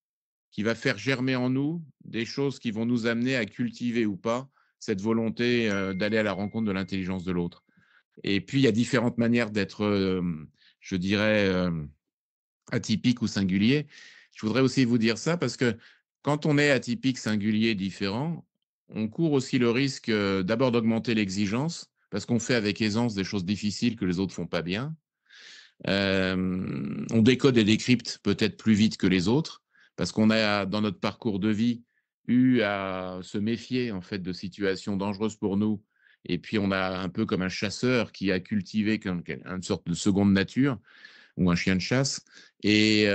qui va faire germer en nous des choses qui vont nous amener à cultiver ou pas cette volonté d'aller à la rencontre de l'intelligence de l'autre. Et puis, il y a différentes manières d'être, je dirais, atypique ou singulier. Je voudrais aussi vous dire ça parce que quand on est atypique, singulier, différent, on court aussi le risque d'abord d'augmenter l'exigence parce qu'on fait avec aisance des choses difficiles que les autres font pas bien. On décode et décrypte peut-être plus vite que les autres parce qu'on a, dans notre parcours de vie, eu à se méfier en fait de situations dangereuses pour nous. Et puis, on a un peu comme un chasseur qui a cultivé une sorte de seconde nature ou un chien de chasse. Et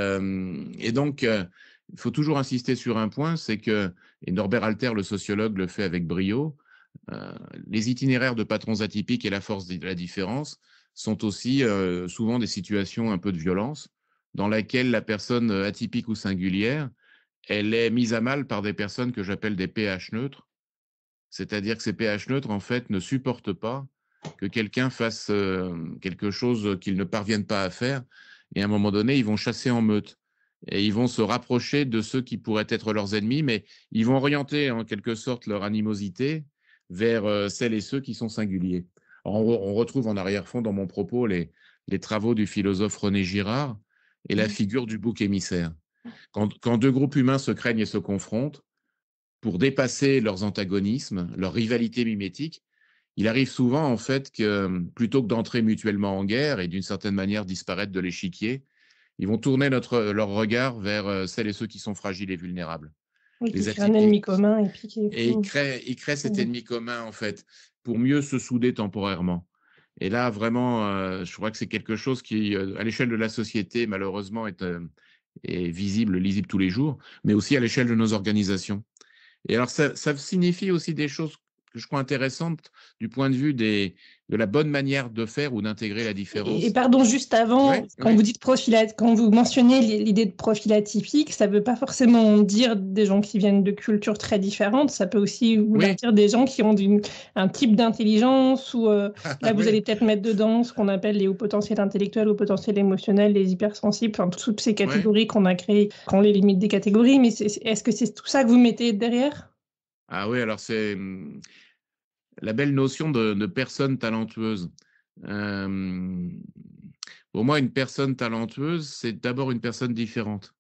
donc, il faut toujours insister sur un point, c'est que, et Norbert Alter, le sociologue, le fait avec brio, les itinéraires de patrons atypiques et la force de la différence sont aussi souvent des situations un peu de violence dans laquelle la personne atypique ou singulière, elle est mise à mal par des personnes que j'appelle des pH neutres. C'est-à-dire que ces pH neutres, en fait, ne supportent pas que quelqu'un fasse quelque chose qu'ils ne parviennent pas à faire. Et à un moment donné, ils vont chasser en meute. Et ils vont se rapprocher de ceux qui pourraient être leurs ennemis, mais ils vont orienter en quelque sorte leur animosité vers celles et ceux qui sont singuliers. Alors, on retrouve en arrière-fond dans mon propos les travaux du philosophe René Girard et la figure du bouc émissaire. Quand deux groupes humains se craignent et se confrontent, pour dépasser leurs antagonismes, leur rivalité mimétique, il arrive souvent en fait que plutôt que d'entrer mutuellement en guerre et d'une certaine manière disparaître de l'échiquier, ils vont tourner leur regard vers celles et ceux qui sont fragiles et vulnérables. Oui, qui créent un ennemi commun. Et ils créent cet ennemi commun en fait pour mieux se souder temporairement. Et là, vraiment, je crois que c'est quelque chose qui, à l'échelle de la société, malheureusement, est visible, lisible tous les jours, mais aussi à l'échelle de nos organisations. Et alors, ça signifie aussi des choses que que je crois intéressantes du point de vue de la bonne manière de faire ou d'intégrer la Et différence. pardon, juste avant, Ouais, quand ouais. vous dites quand vous mentionnez l'idée de profil atypique, ça ne veut pas forcément dire des gens qui viennent de cultures très différentes, ça peut aussi vouloir Oui, dire des gens qui ont un type d'intelligence ou là vous oui, allez peut-être mettre dedans ce qu'on appelle les hauts potentiels intellectuels, hauts potentiels émotionnels, les hypersensibles, enfin toutes ces ouais. catégories qu'on a créées, qu'on les limite des catégories, mais est-ce que c'est tout ça que vous mettez derrière? Ah oui, alors c'est la belle notion de personne talentueuse. Euh, pour moi, une personne talentueuse, c'est d'abord une personne différente.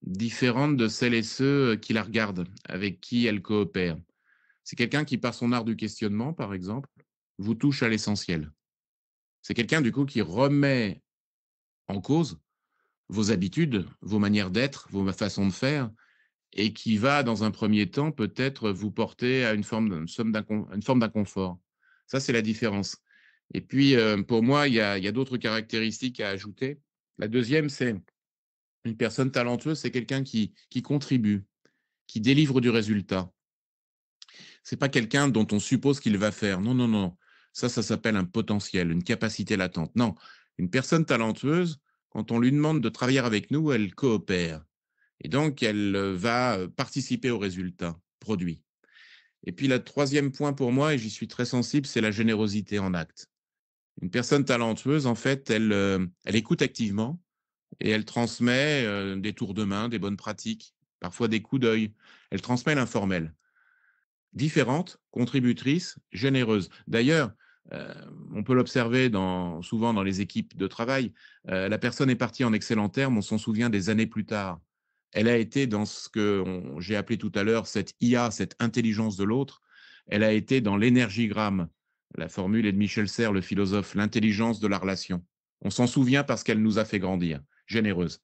Différente de celles et ceux qui la regardent, avec qui elle coopère. C'est quelqu'un qui, par son art du questionnement, par exemple, vous touche à l'essentiel. C'est quelqu'un, du coup, qui remet en cause vos habitudes, vos manières d'être, vos façons de faire, et qui va, dans un premier temps, peut-être vous porter à une forme d'inconfort. Ça, c'est la différence. Et puis, pour moi, il y a d'autres caractéristiques à ajouter. La deuxième, c'est une personne talentueuse, c'est quelqu'un qui contribue, qui délivre du résultat. C'est pas quelqu'un dont on suppose qu'il va faire. Non, non, non. Ça s'appelle un potentiel, une capacité latente. Non, une personne talentueuse, quand on lui demande de travailler avec nous, elle coopère. Et donc, elle va participer au résultat produit. Et puis, le troisième point pour moi, et j'y suis très sensible, c'est la générosité en acte. Une personne talentueuse, en fait, elle écoute activement et elle transmet des tours de main, des bonnes pratiques, parfois des coups d'œil. Elle transmet l'informel. Différente, contributrice, généreuse. D'ailleurs, euh, on peut l'observer souvent dans les équipes de travail. La personne est partie en excellents termes, on s'en souvient des années plus tard. Elle a été dans ce que j'ai appelé tout à l'heure cette IA, cette intelligence de l'autre. Elle a été dans l'énergigramme. La formule est de Michel Serres, le philosophe, l'intelligence de la relation. On s'en souvient parce qu'elle nous a fait grandir, généreuse.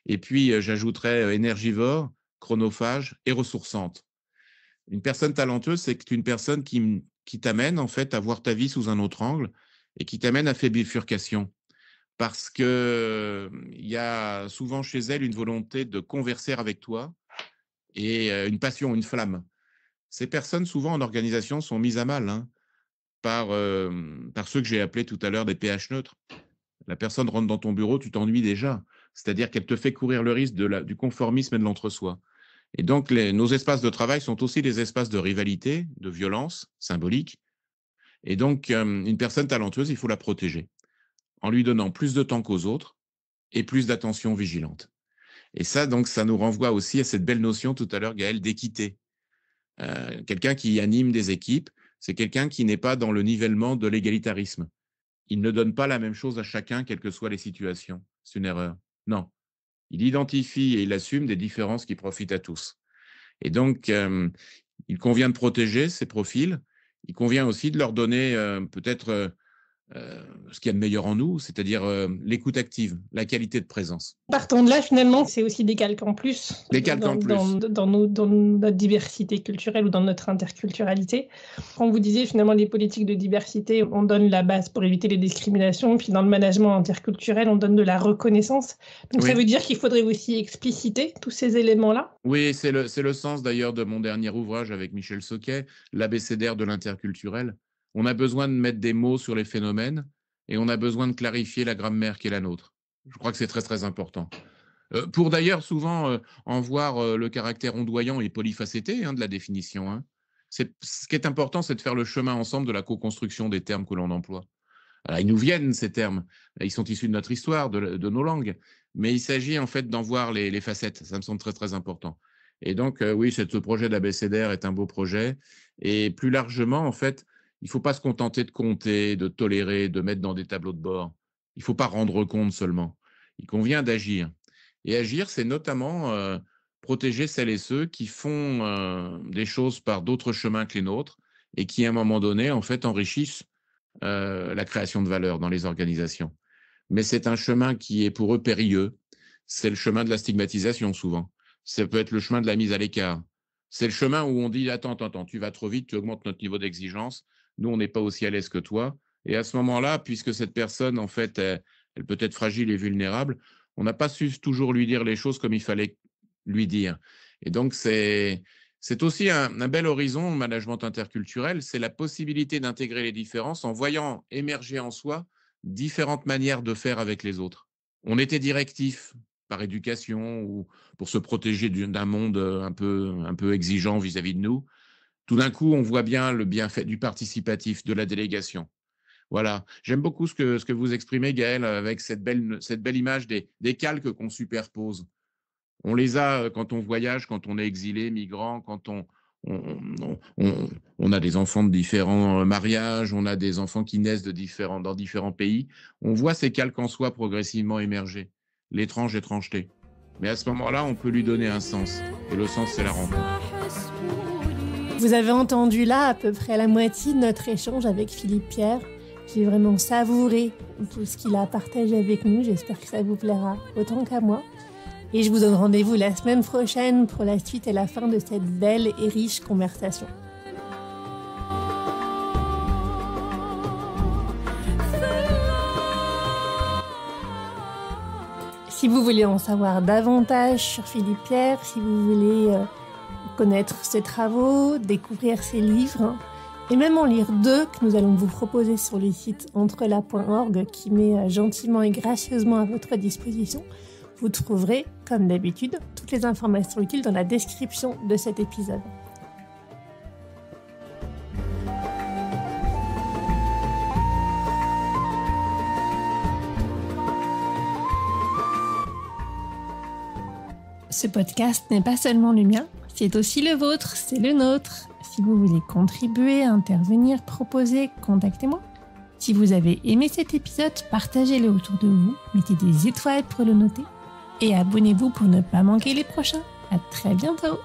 Et puis, j'ajouterais énergivore, chronophage et ressourçante. Une personne talentueuse, c'est une personne qui t'amène en fait à voir ta vie sous un autre angle et qui t'amène à faire bifurcation. Parce que il y a souvent chez elle une volonté de converser avec toi et une passion, une flamme. Ces personnes, souvent en organisation, sont mises à mal par ceux que j'ai appelés tout à l'heure des pH neutres. La personne rentre dans ton bureau, tu t'ennuies déjà. C'est-à-dire qu'elle te fait courir le risque du conformisme et de l'entre-soi. Et donc, nos espaces de travail sont aussi des espaces de rivalité, de violence symbolique. Et donc, une personne talentueuse, il faut la protéger en lui donnant plus de temps qu'aux autres et plus d'attention vigilante. Et ça, donc, ça nous renvoie aussi à cette belle notion tout à l'heure, Gaël, d'équité. Quelqu'un qui anime des équipes, c'est quelqu'un qui n'est pas dans le nivellement de l'égalitarisme. Il ne donne pas la même chose à chacun, quelles que soient les situations. C'est une erreur. Non. Il identifie et il assume des différences qui profitent à tous. Et donc, il convient de protéger ces profils. Il convient aussi de leur donner peut-être ce qu'il y a de meilleur en nous, c'est-à-dire l'écoute active, la qualité de présence. Partant de là, finalement, c'est aussi des calques en plus Des calques en plus. dans notre diversité culturelle ou dans notre interculturalité. Quand vous disiez finalement les politiques de diversité, on donne la base pour éviter les discriminations, puis dans le management interculturel, on donne de la reconnaissance. Donc ça veut dire qu'il faudrait aussi expliciter tous ces éléments-là? Oui, c'est le sens d'ailleurs de mon dernier ouvrage avec Michel Soquet, l'abécédaire de l'interculturel. On a besoin de mettre des mots sur les phénomènes et on a besoin de clarifier la grammaire qui est la nôtre. Je crois que c'est très, très important. Pour d'ailleurs souvent en voir le caractère ondoyant et polyfacetté de la définition. Ce qui est important, c'est de faire le chemin ensemble de la co-construction des termes que l'on emploie. Alors, ils nous viennent, ces termes. Ils sont issus de notre histoire, de nos langues. Mais il s'agit en fait d'en voir les facettes. Ça me semble très, très important. Et donc, oui, ce projet d'abécédaire est un beau projet. Et plus largement, en fait, il ne faut pas se contenter de compter, de tolérer, de mettre dans des tableaux de bord. Il ne faut pas rendre compte seulement. Il convient d'agir. Et agir, c'est notamment protéger celles et ceux qui font des choses par d'autres chemins que les nôtres et qui, à un moment donné, en fait, enrichissent la création de valeur dans les organisations. Mais c'est un chemin qui est pour eux périlleux. C'est le chemin de la stigmatisation, souvent. Ça peut être le chemin de la mise à l'écart. C'est le chemin où on dit « Attends, tu vas trop vite, tu augmentes notre niveau d'exigence. Nous, on n'est pas aussi à l'aise que toi. » Et à ce moment-là, puisque cette personne, en fait, elle peut être fragile et vulnérable, on n'a pas su toujours lui dire les choses comme il fallait lui dire. Et donc, c'est C'est aussi un bel horizon, le management interculturel, c'est la possibilité d'intégrer les différences en voyant émerger en soi différentes manières de faire avec les autres. On était directif par éducation ou pour se protéger d'un monde un peu exigeant vis-à-vis de nous. Tout d'un coup, on voit bien le bienfait du participatif, de la délégation. Voilà. J'aime beaucoup ce que vous exprimez, Gaël, avec cette belle image des calques qu'on superpose. On les a quand on voyage, quand on est exilé, migrant, quand on a des enfants de différents mariages, on a des enfants qui naissent dans différents pays. On voit ces calques en soi progressivement émerger, étrangeté. Mais à ce moment-là, on peut lui donner un sens. Et le sens, c'est la rencontre. Vous avez entendu là à peu près la moitié de notre échange avec Philippe Pierre. J'ai vraiment savouré tout ce qu'il a partagé avec nous. J'espère que ça vous plaira autant qu'à moi. Et je vous donne rendez-vous la semaine prochaine pour la suite et la fin de cette belle et riche conversation. Si vous voulez en savoir davantage sur Philippe Pierre, si vous voulez connaître ses travaux, découvrir ses livres, et même en lire 2 que nous allons vous proposer sur le site entrela.org qui met gentiment et gracieusement à votre disposition, vous trouverez, comme d'habitude, toutes les informations utiles dans la description de cet épisode. Ce podcast n'est pas seulement le mien, c'est aussi le vôtre, c'est le nôtre. Si vous voulez contribuer, intervenir, proposer, contactez-moi. Si vous avez aimé cet épisode, partagez-le autour de vous, mettez des étoiles pour le noter et abonnez-vous pour ne pas manquer les prochains. À très bientôt!